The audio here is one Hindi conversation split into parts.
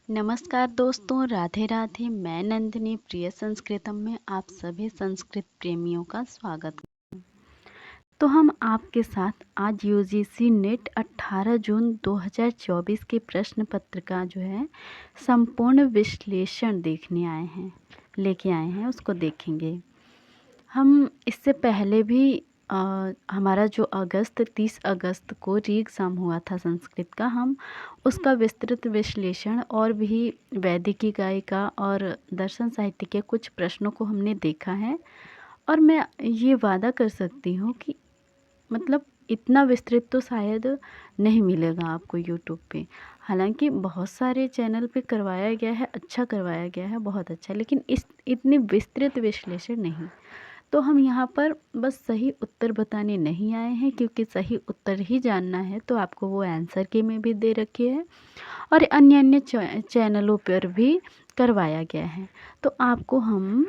नमस्कार दोस्तों, राधे राधे। मैं नंदिनी प्रिय संस्कृतम में आप सभी संस्कृत प्रेमियों का स्वागत। तो हम आपके साथ आज यूजीसी नेट 18 जून 2024 के प्रश्न पत्र का जो है संपूर्ण विश्लेषण लेके आए हैं, उसको देखेंगे। हम इससे पहले भी हमारा जो 30 अगस्त को री एग्ज़ाम हुआ था संस्कृत का, हम उसका विस्तृत विश्लेषण और भी वैदिकी गायिका और दर्शन साहित्य के कुछ प्रश्नों को हमने देखा है। और मैं ये वादा कर सकती हूँ कि मतलब इतना विस्तृत तो शायद नहीं मिलेगा आपको यूट्यूब पे। हालांकि बहुत सारे चैनल पे करवाया गया है, अच्छा करवाया गया है, बहुत अच्छा, लेकिन इतनी विस्तृत विश्लेषण नहीं। तो हम यहाँ पर बस सही उत्तर बताने नहीं आए हैं, क्योंकि सही उत्तर ही जानना है तो आपको वो आंसर की में भी दे रखी है और अन्य अन्य चैनलों पर भी करवाया गया है। तो आपको हम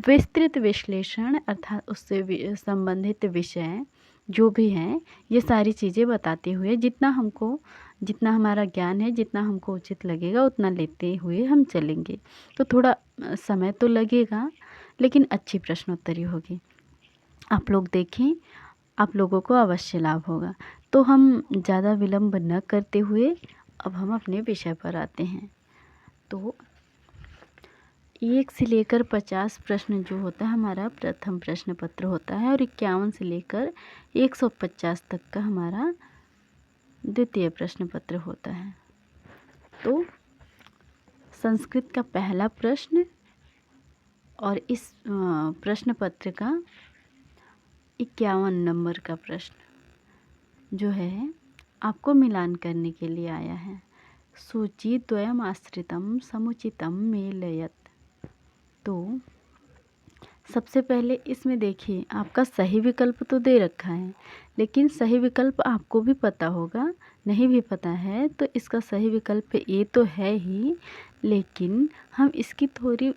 विस्तृत विश्लेषण अर्थात उससे संबंधित विषय जो भी हैं, ये सारी चीज़ें बताते हुए जितना हमारा ज्ञान है, जितना हमको उचित लगेगा उतना लेते हुए हम चलेंगे। तो थोड़ा समय तो लगेगा, लेकिन अच्छी प्रश्नोत्तरी होगी। आप लोग देखें, आप लोगों को अवश्य लाभ होगा। तो हम ज़्यादा विलंब न करते हुए अब हम अपने विषय पर आते हैं। तो 1 से लेकर 50 प्रश्न जो होता है हमारा प्रथम प्रश्न पत्र होता है, और 51 से लेकर 150 तक का हमारा द्वितीय प्रश्न पत्र होता है। तो संस्कृत का पहला प्रश्न और इस प्रश्न पत्र का 51 नंबर का प्रश्न जो है आपको मिलान करने के लिए आया है। सूची द्वयम आश्रितम समुचितम मेलयत। तो सबसे पहले इसमें देखिए, आपका सही विकल्प तो दे रखा है, लेकिन सही विकल्प आपको भी पता होगा, नहीं भी पता है तो इसका सही विकल्प ये तो है ही, लेकिन हम इसकी थोड़ी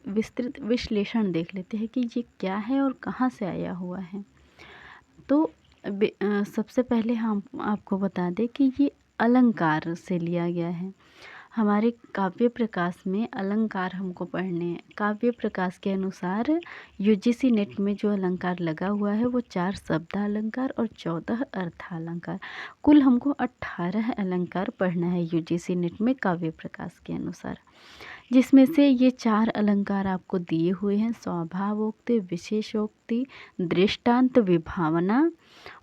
विस्तृत विश्लेषण देख लेते हैं कि ये क्या है और कहाँ से आया हुआ है। तो सबसे पहले हम आपको बता दें कि ये अलंकार से लिया गया है। हमारे काव्य प्रकाश में अलंकार हमको पढ़ने हैं। काव्य प्रकाश के अनुसार यूजीसी नेट में जो अलंकार लगा हुआ है वो 4 शब्दालंकार और 14 अर्थालंकार, कुल हमको 18 अलंकार पढ़ना है यूजीसी नेट में काव्य प्रकाश के अनुसार, जिसमें से ये 4 अलंकार आपको दिए हुए हैं: स्वभावोक्ति, विशेषोक्ति, दृष्टांत, विभावना।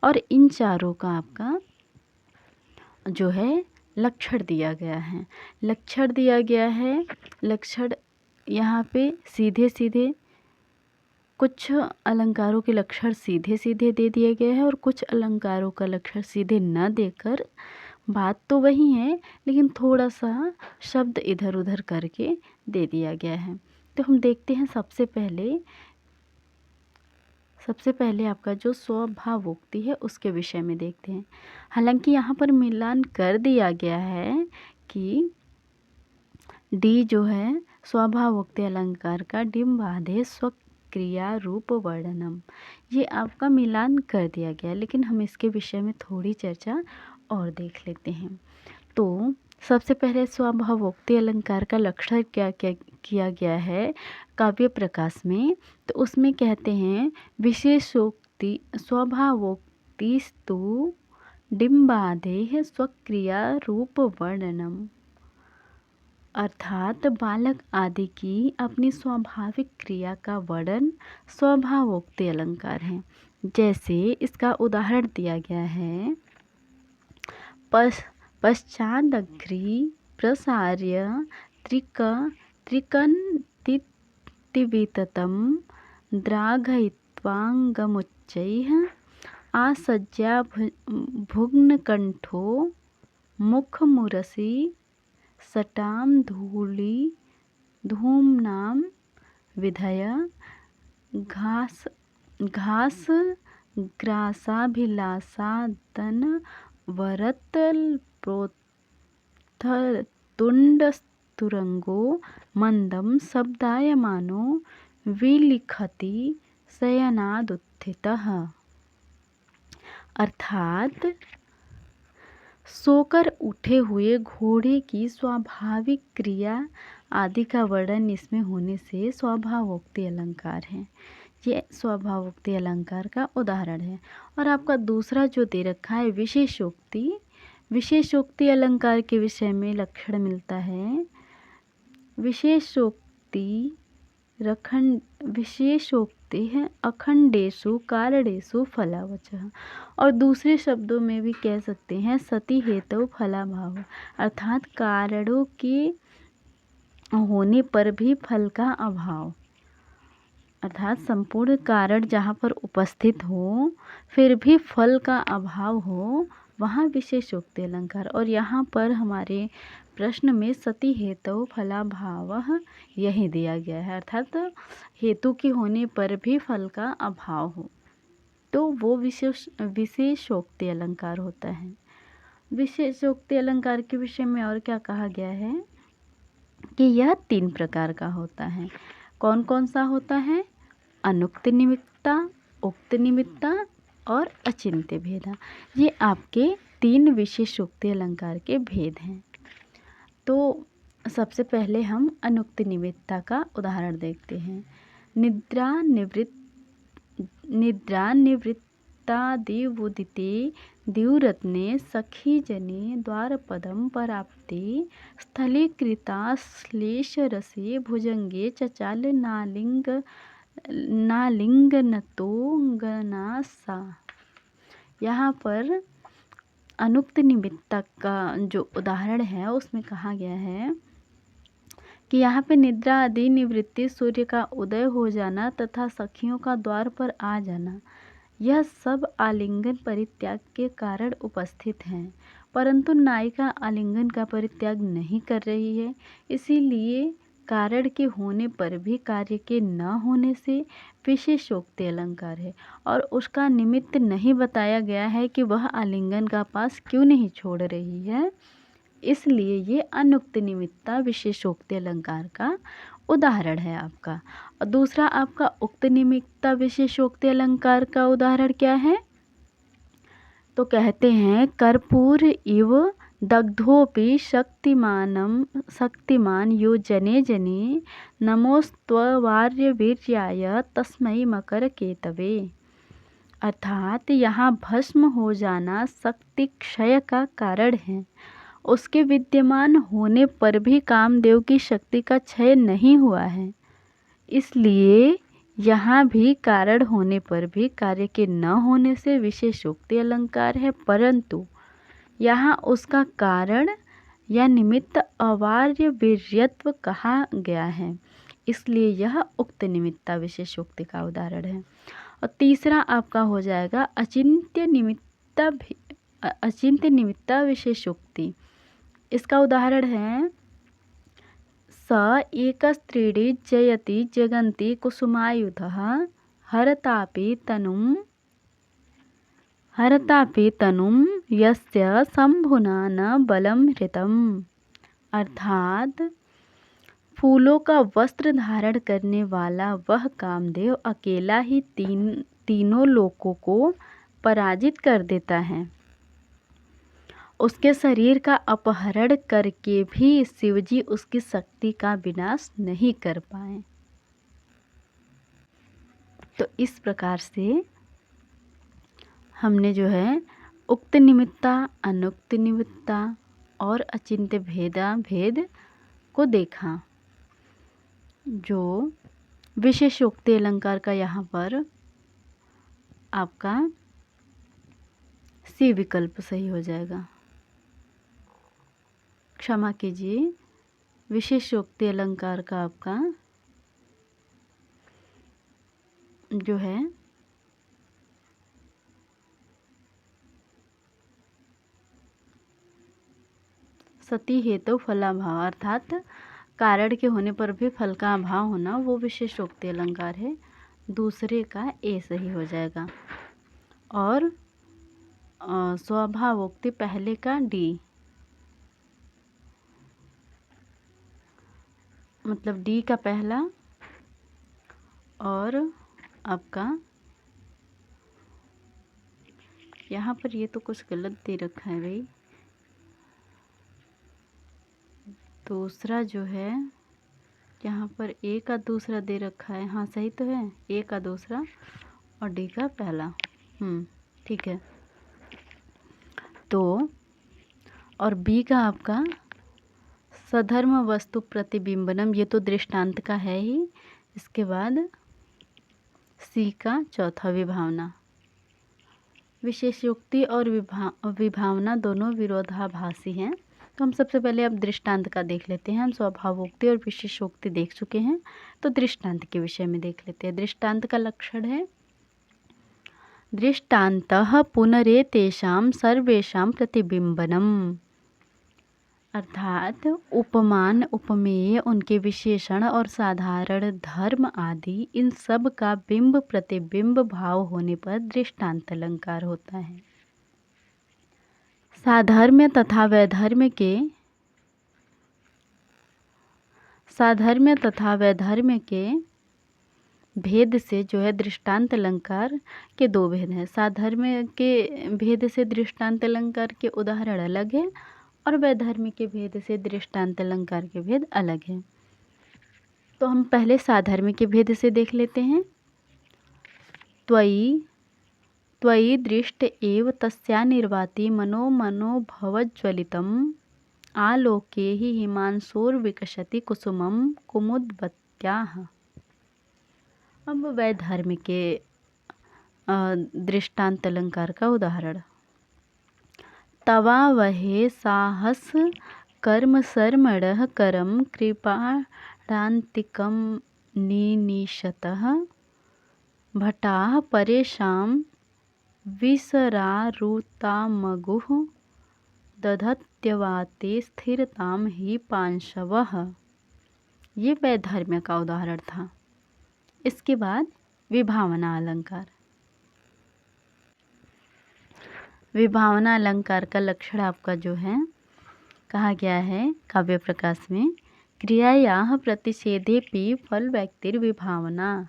और इन चारों का आपका जो है लक्षण दिया गया है। लक्षण यहाँ पे सीधे सीधे कुछ अलंकारों के लक्षण सीधे सीधे दे दिए गए हैं और कुछ अलंकारों का लक्षण सीधे न देकर, बात तो वही है लेकिन थोड़ा सा शब्द इधर उधर करके दे दिया गया है। तो हम देखते हैं सबसे पहले आपका जो स्वभावोक्ति है उसके विषय में देखते हैं। हालांकि यहाँ पर मिलान कर दिया गया है कि डी जो है स्वभावोक्ति अलंकार का डिम्बाधे स्वक्रिया रूप वर्णनम, ये आपका मिलान कर दिया गया, लेकिन हम इसके विषय में थोड़ी चर्चा और देख लेते हैं। तो सबसे पहले स्वभावोक्ति अलंकार का लक्षण क्या क्या किया गया है काव्य प्रकाश में, तो उसमें कहते हैं विशेषोक्ति स्वभावोक्तिस्तु डिम्बादेह स्वक्रिया रूप वर्णनम, अर्थात बालक आदि की अपनी स्वाभाविक क्रिया का वर्णन स्वभावोक्ति अलंकार है। जैसे इसका उदाहरण दिया गया है: पश्चादग्री प्रसार्य त्रिकन्तिविततं द्राघयित्वाङ्गमुच्चैः आसज्याभुग्नकण्ठो मुखमुरसि सटां धूम्नां विधय घासग्रासाभिलाषादनवरतल्पोत्थतुण्डस्तुरंगो मंदं शब्दायमानो विलिखति शयनादुत्थितः। अर्थात सोकर उठे हुए घोड़े की स्वाभाविक क्रिया आदि का वर्णन इसमें होने से स्वभावोक्ति अलंकार है। ये स्वभावोक्ति अलंकार का उदाहरण है। और आपका दूसरा जो दे रखा है विशेषोक्ति, विशेषोक्ति अलंकार के विषय में लक्षण मिलता है। विशेषोक्ति विशेषोक्ति है अखंडेषु कारणेषु फलावचः। और दूसरे शब्दों में भी कह सकते हैं सति हेतु फलाभाव, अर्थात कारणों के होने पर भी फल का अभाव, अर्थात संपूर्ण कारण जहाँ पर उपस्थित हो फिर भी फल का अभाव हो, वहाँ विशेषोक्ति अलंकार। और यहाँ पर हमारे प्रश्न में सति हेतु फलाभावः यही दिया गया है, अर्थात हेतु के होने पर भी फल का अभाव हो, तो वो विशेषोक्ति अलंकार होता है। विशेषोक्ति अलंकार के विषय में और क्या कहा गया है कि यह 3 प्रकार का होता है। कौन कौन सा होता है? अनुक्त निमित्ता, उक्त निमित्ता और अचिंत्य भेदा। ये आपके 3 विशेषोक्ति अलंकार के भेद हैं। तो सबसे पहले हम अनुक्त निमित्ता का उदाहरण देखते हैं। निद्रा निवृत्तादिवुदिते द्युरत्ने सखी जने द्वारपदं पराप्ते स्थलीकृताश्लेषरसे भुजंगे चचाल नालिंगनतो सा। यहाँ पर अनुक्त निमित्ता का जो उदाहरण है उसमें कहा गया है कि यहाँ पे निद्रा आदि निवृत्ति, सूर्य का उदय हो जाना तथा सखियों का द्वार पर आ जाना, यह सब आलिंगन परित्याग के कारण उपस्थित हैं, परंतु नायिका आलिंगन का परित्याग नहीं कर रही है। इसीलिए कारण के होने पर भी कार्य के न होने से विशेषोक्ति अलंकार है। और उसका निमित्त नहीं बताया गया है कि वह आलिंगन का पास क्यों नहीं छोड़ रही है, इसलिए ये अनुक्त निमित्ता विशेषोक्ति अलंकार का उदाहरण है आपका। और दूसरा आपका उक्त निमित्ता विशेषोक्ति अलंकार का उदाहरण क्या है? तो कहते हैं कर्पूर इव दग्धोपि शक्तिमान यो जने जने नमोस्त्वार्यवीर्याय तस्मै मकर केतवे। अर्थात यहाँ भस्म हो जाना शक्ति क्षय का कारण है। उसके विद्यमान होने पर भी कामदेव की शक्ति का क्षय नहीं हुआ है, इसलिए यहाँ भी कारण होने पर भी कार्य के न होने से विशेषोक्ति अलंकार है, परंतु यहाँ उसका कारण या निमित्त अवार्य वीर्यत्व कहा गया है, इसलिए यह उक्त निमित्ता विशेषोक्ति का उदाहरण है। और तीसरा आपका हो जाएगा अचिंत्य निमित्ता विशेषोक्ति। इसका उदाहरण है स एकस्त्रीणि जयति जगन्ति कुसुमायुधः हरतापि तनुं यस्य शंभुना न बलं हृतम्। अर्थात फूलों का वस्त्र धारण करने वाला वह कामदेव अकेला ही तीनों लोकों को पराजित कर देता है। उसके शरीर का अपहरण करके भी शिवजी उसकी शक्ति का विनाश नहीं कर पाए। तो इस प्रकार से हमने जो है उक्त निमित्ता, अनुक्त निमित्ता और अचिंत्य भेद को देखा। जो विशेषोक्ति अलंकार का यहाँ पर आपका सी विकल्प सही हो जाएगा। क्षमा कीजिए, विशेषोक्ति अलंकार का आपका जो है सती हेतु फलाभाव, अर्थात कारण के होने पर भी फल का अभाव होना, वो विशेषोक्ति अलंकार है। दूसरे का ए सही हो जाएगा। और स्वभावोक्ति पहले का डी, मतलब डी का पहला और आपका यहाँ पर ये तो कुछ गलत दे रखा है भाई, दूसरा जो है यहाँ पर ए का दूसरा दे रखा है, हाँ सही तो है, ए का दूसरा और डी का पहला। ठीक है। तो और बी का आपका सधर्म वस्तु प्रतिबिंबनम, ये तो दृष्टांत का है ही। इसके बाद सी का चौथा विभावना। विशेषोक्ति और विभावना दोनों विरोधाभासी हैं। तो हम सबसे पहले अब दृष्टांत का देख लेते हैं। हम स्वभावोक्ति और विशेषोक्ति देख चुके हैं, तो दृष्टांत के विषय में देख लेते हैं। दृष्टांत का लक्षण है दृष्टान्तः पुनरेतेषां सर्वेषां प्रतिबिंबनम, अर्थात उपमान, उपमेय, उनके विशेषण और साधारण धर्म आदि इन सब का बिंब प्रतिबिंब भाव होने पर दृष्टांत अलंकार होता है। साधर्म्य तथा वैधर्म्य के भेद से जो है दृष्टांत अलंकार के दो भेद हैं। साधर्म्य के भेद से दृष्टांत अलंकार के उदाहरण अलग है और वैधर्म्य के भेद से दृष्टांत अलंकार के भेद अलग है। तो हम पहले साधर्म्य के भेद से देख लेते हैं। त्वयि दृष्ट एव तस्या निर्वाति मनो भवज्वलितम् आलोके हि हिमांशोर्विकसति कुसुमं कुमुदवत्याः। अब वैधर्म्य के दृष्टांत अलंकार का उदाहरण। तवा वहे साहस कर्म सर्मणः करम कृपाणान्तिकं निनिशतः भटाः परेषां विसरारुतामगुः दधत्यवाते स्थिरताम हि पांशवः। ये वैधर्म्य का उदाहरण था। इसके बाद विभावना अलंकार। विभावना अलंकार का लक्षण आपका जो है कहा गया है काव्य प्रकाश में, क्रियायाः प्रतिषेधेपि फल व्यक्तिर्विभावना।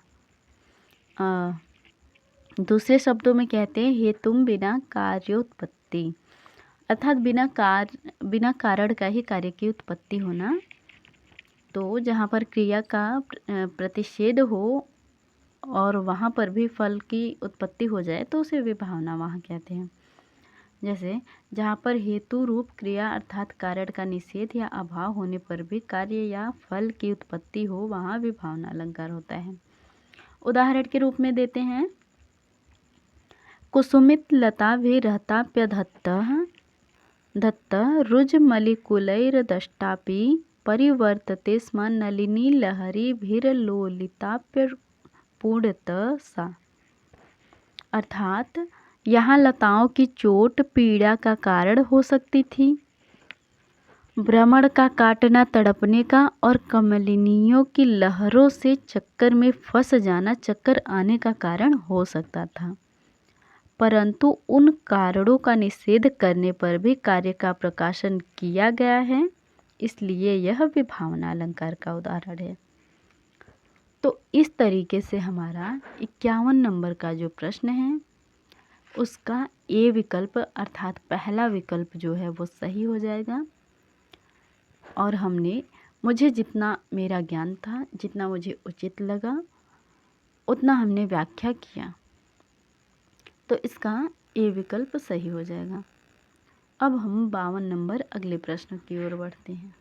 दूसरे शब्दों में कहते हैं हेतुम बिना कार्योत्पत्ति, अर्थात बिना कारण का ही कार्य की उत्पत्ति होना। तो जहाँ पर क्रिया का प्रतिषेध हो और वहाँ पर भी फल की उत्पत्ति हो जाए तो उसे विभावना वहाँ कहते हैं। जैसे जहाँ पर हेतु रूप क्रिया अर्थात कारण का निषेध या अभाव होने पर भी कार्य या फल की उत्पत्ति हो, वहाँ विभावना अलंकार होता है। उदाहरण के रूप में देते हैं कुसुमित लता विरहताप्यधत्तः दत्तः रुजमलिकुलैर्दष्टापि परिवर्तते स्म नलिनी लहरीभिर्लोलिताप्यपूर्णतः सा। अर्थात यहाँ लताओं की चोट पीड़ा का कारण हो सकती थी, भ्रमण का काटना तड़पने का और कमलिनियों की लहरों से चक्कर में फंस जाना चक्कर आने का कारण हो सकता था, परंतु उन कारणों का निषेध करने पर भी कार्य का प्रकाशन किया गया है, इसलिए यह विभावना अलंकार का उदाहरण है। तो इस तरीके से हमारा 51 नंबर का जो प्रश्न है उसका ए विकल्प अर्थात पहला विकल्प जो है वो सही हो जाएगा। और हमने मुझे जितना मेरा ज्ञान था, जितना मुझे उचित लगा, उतना हमने व्याख्या किया, तो इसका ए विकल्प सही हो जाएगा। अब हम 52 नंबर अगले प्रश्न की ओर बढ़ते हैं।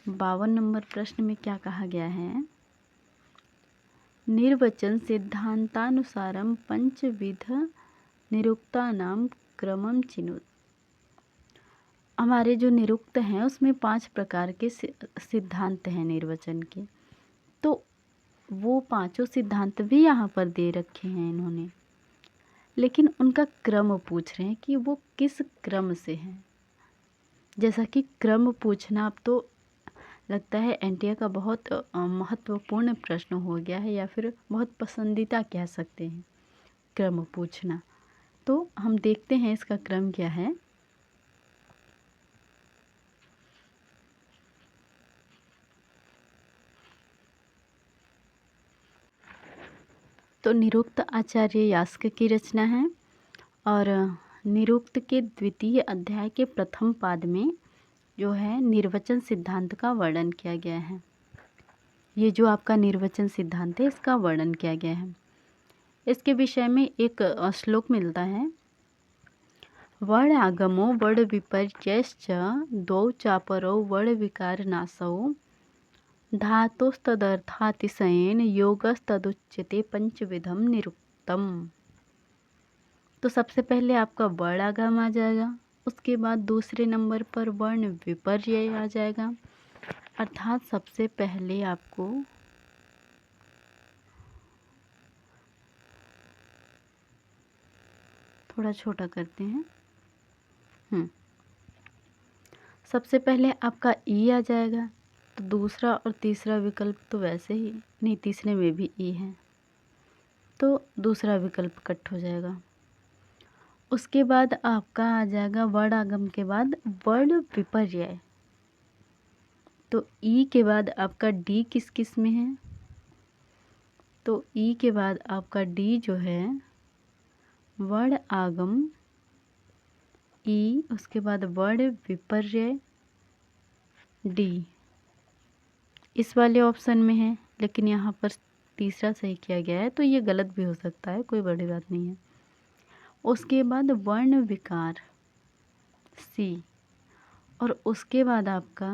52 नंबर प्रश्न में क्या कहा गया है, निर्वचन सिद्धांतानुसारम पंचविध निरुक्तानाम क्रमम चिनुत। हमारे जो निरुक्त हैं उसमें 5 प्रकार के सिद्धांत हैं निर्वचन के, तो वो पांचों सिद्धांत भी यहाँ पर दे रखे हैं इन्होंने, लेकिन उनका क्रम पूछ रहे हैं कि वो किस क्रम से हैं। जैसा कि क्रम पूछना अब तो लगता है एनटीए का बहुत महत्वपूर्ण प्रश्न हो गया है, या फिर बहुत पसंदीदा कह सकते हैं क्रम पूछना। तो हम देखते हैं इसका क्रम क्या है। तो निरुक्त आचार्य यास्क की रचना है और निरुक्त के द्वितीय अध्याय के प्रथम पाद में जो है निर्वचन सिद्धांत का वर्णन किया गया है। ये जो आपका निर्वचन सिद्धांत है इसका वर्णन किया गया है। इसके विषय में एक श्लोक मिलता है। वर्ण आगमो वर्ण विपर्यश्च द्वौ चापरौ वर्ण विकार नासौ धातुस्तदर्थातिशयेन योगस्तदुच्यते पंचविधम निरुक्तम। तो सबसे पहले आपका वर्ण आगम आ जाएगा, उसके बाद दूसरे नंबर पर वर्ण विपर्यय आ जाएगा, अर्थात सबसे पहले आपको थोड़ा छोटा करते हैं। सबसे पहले आपका ई आ जाएगा, तो दूसरा और तीसरा विकल्प तो वैसे ही नहीं, तीसरे में भी ई है तो दूसरा विकल्प कट हो जाएगा। उसके बाद आपका आ जाएगा वर्ण आगम के बाद वर्ण विपर्यय। तो ई के बाद आपका डी किस किस में है, तो ई के बाद आपका डी जो है वर्ण आगम ई, उसके बाद वर्ण विपर्यय डी, इस वाले ऑप्शन में है, लेकिन यहाँ पर तीसरा सही किया गया है, तो ये गलत भी हो सकता है, कोई बड़ी बात नहीं है। उसके बाद वर्ण विकार सी, और उसके बाद आपका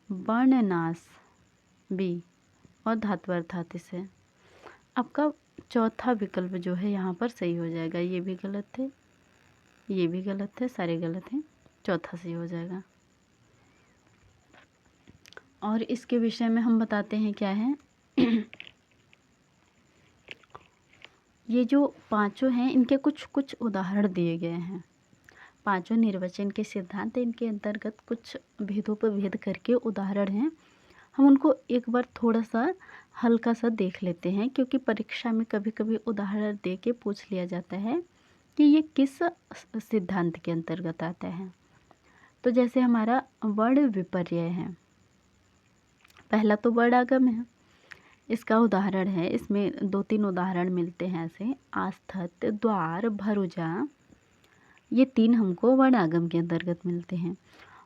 वर्णनाश बी और धात्वर्थाति से। आपका चौथा विकल्प जो है यहाँ पर सही हो जाएगा। ये भी गलत है, ये भी गलत है, सारे गलत हैं, चौथा सही हो जाएगा। और इसके विषय में हम बताते हैं क्या है। ये जो पांचों हैं इनके कुछ कुछ उदाहरण दिए गए हैं। पांचों निर्वचन के सिद्धांत, इनके अंतर्गत कुछ भेदों पर भेद करके उदाहरण हैं। हम उनको एक बार थोड़ा सा हल्का सा देख लेते हैं, क्योंकि परीक्षा में कभी कभी उदाहरण दे के पूछ लिया जाता है कि ये किस सिद्धांत के अंतर्गत आता है। तो जैसे हमारा वर्ण विपर्यय है, पहला तो वर्ण आगम है, इसका उदाहरण है, इसमें 2-3 उदाहरण मिलते हैं ऐसे, आस्थत, द्वार, भरुजा, ये 3 हमको वर्ण आगम के अंतर्गत मिलते हैं।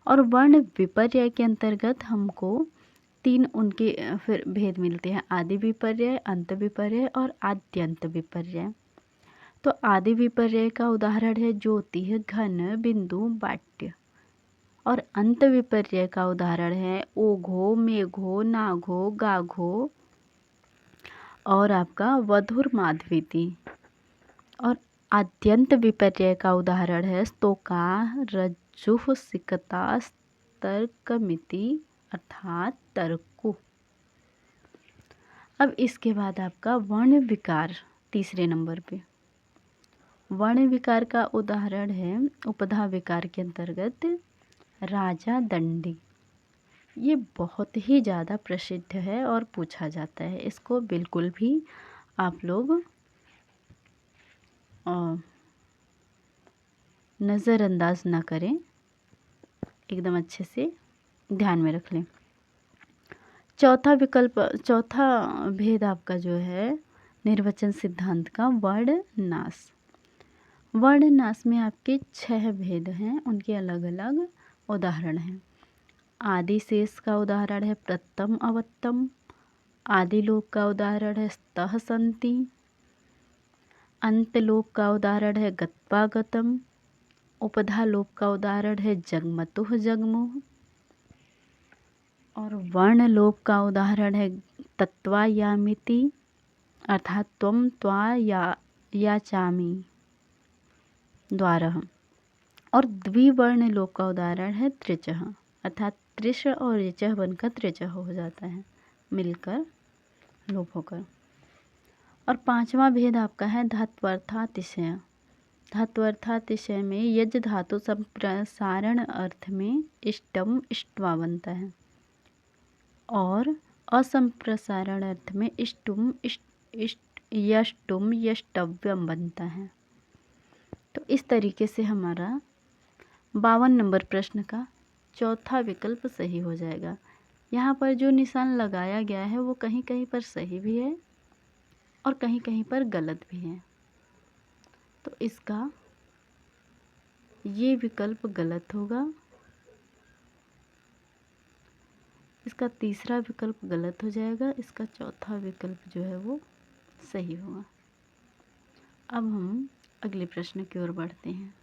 और वर्ण विपर्यय के अंतर्गत हमको 3 उनके फिर भेद मिलते हैं, आदि विपर्यय, अंत विपर्यय और आद्यंत विपर्यय। तो आदि विपर्यय का उदाहरण है ज्योति, घन, बिंदु, बाट्य। और अंत विपर्यय का उदाहरण है ओघो, मेघो, नाघो, गाघो और आपका वधुर, माधवीति। और आद्यंत विपर्यय का उदाहरण है स्तोका, रज्जुः, सिकता, तर्कमिति अर्थात तर्कु। अब इसके बाद आपका वर्ण विकार तीसरे नंबर पे। वर्ण विकार का उदाहरण है उपधा विकार के अंतर्गत राजा दंडी। ये बहुत ही ज़्यादा प्रसिद्ध है और पूछा जाता है, इसको बिल्कुल भी आप लोग नज़रअंदाज ना करें, एकदम अच्छे से ध्यान में रख लें। चौथा विकल्प, चौथा भेद आपका जो है निर्वचन सिद्धांत का वर्णनाश। वर्णनाश में आपके 6 भेद हैं, उनके अलग अलग उदाहरण हैं। आदि शेष का उदाहरण है प्रथम अवत्तम, आदि लोक का उदाहरण है स्तः संति, अंत लोक का उदाहरण है गत्वागतम, उपधा लोक का उदाहरण है जगमतुः जगमुः, और वर्ण लोक का उदाहरण है तत्वायामिति अर्थात त्वम त्वा या चामी द्वारः। और द्विवर्ण लोक का उदाहरण है त्रिचः, अर्थात त्रिश और ऋचः बनकर त्रिचः हो जाता है, मिलकर लोप होकर। और पांचवा भेद आपका है धात्वर्थातिशय। धात्वर्थातिशय में यज धातु संप्रसारण अर्थ में इष्टम इष्ट्वा बनता है और असंप्रसारण अर्थ में इष्टुम यष्टुम यष्टव्यम बनता है। तो इस तरीके से हमारा 52 नंबर प्रश्न का चौथा विकल्प सही हो जाएगा। यहाँ पर जो निशान लगाया गया है वो कहीं कहीं पर सही भी है और कहीं कहीं पर गलत भी है। तो इसका ये विकल्प गलत होगा, इसका तीसरा विकल्प गलत हो जाएगा, इसका चौथा विकल्प जो है वो सही होगा। अब हम अगले प्रश्न की ओर बढ़ते हैं।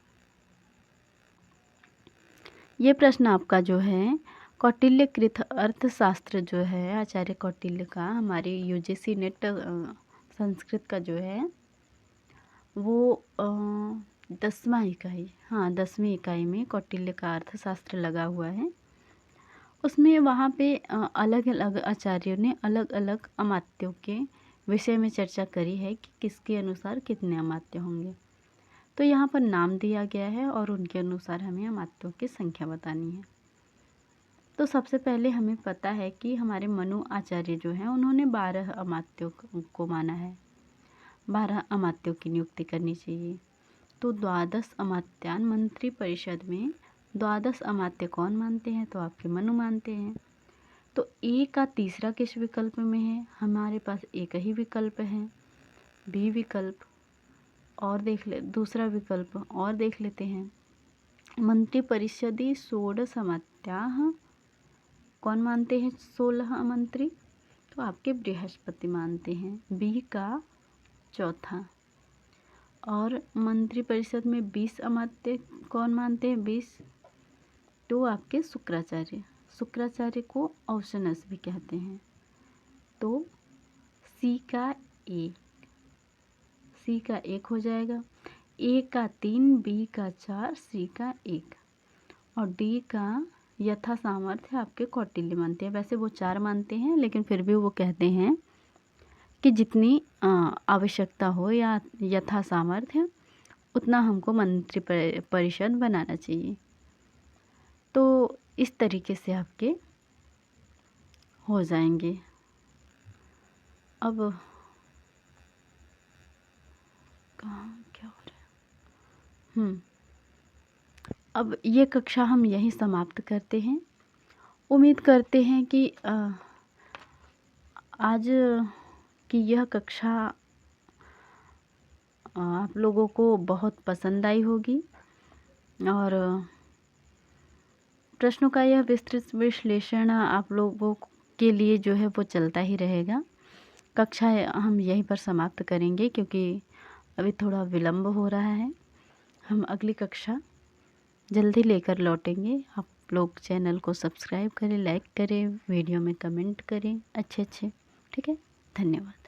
ये प्रश्न आपका जो है कौटिल्यकृत अर्थशास्त्र जो है आचार्य कौटिल्य का, हमारी यूजीसी नेट संस्कृत का जो है वो 10वीं इकाई में कौटिल्य का अर्थशास्त्र लगा हुआ है। उसमें वहाँ पे अलग अलग आचार्यों ने अलग अलग अमात्यों के विषय में चर्चा करी है कि किसके अनुसार कितने अमात्य होंगे। तो यहाँ पर नाम दिया गया है और उनके अनुसार हमें अमात्यों की संख्या बतानी है। तो सबसे पहले हमें पता है कि हमारे मनु आचार्य जो हैं उन्होंने 12 अमात्यों को माना है, 12 अमात्यों की नियुक्ति करनी चाहिए। तो द्वादश अमात्यान मंत्री परिषद में द्वादश अमात्य कौन मानते हैं? तो आपके मनु मानते हैं। तो ए का तीसरा किस विकल्प में है? हमारे पास एक ही विकल्प है, बी विकल्प। और दूसरा विकल्प और देख लेते हैं। मंत्री परिषदी षोडश अमात्याः कौन मानते हैं 16 मंत्री? तो आपके बृहस्पति मानते हैं, बी का चौथा। और मंत्री परिषद में 20 अमात्य कौन मानते हैं? 20। तो आपके शुक्राचार्य को औशनस भी कहते हैं। तो सी का एक हो जाएगा, ए का 3, बी का 4, सी का 1 और डी का यथा सामर्थ्य आपके कौटिल्य मानते हैं। वैसे वो 4 मानते हैं, लेकिन फिर भी वो कहते हैं कि जितनी आवश्यकता हो या यथा सामर्थ्य उतना हमको मंत्री परिषद बनाना चाहिए। तो इस तरीके से आपके हो जाएंगे। अब कहाँ क्या हो रहा है? अब ये कक्षा हम यहीं समाप्त करते हैं। उम्मीद करते हैं कि आज की यह कक्षा आप लोगों को बहुत पसंद आई होगी और प्रश्नों का यह विस्तृत विश्लेषण आप लोगों के लिए जो है वो चलता ही रहेगा। कक्षा हम यहीं पर समाप्त करेंगे क्योंकि अभी थोड़ा विलम्ब हो रहा है। हम अगली कक्षा जल्दी लेकर लौटेंगे। आप लोग चैनल को सब्सक्राइब करें, लाइक करें, वीडियो में कमेंट करें अच्छे। ठीक है, धन्यवाद।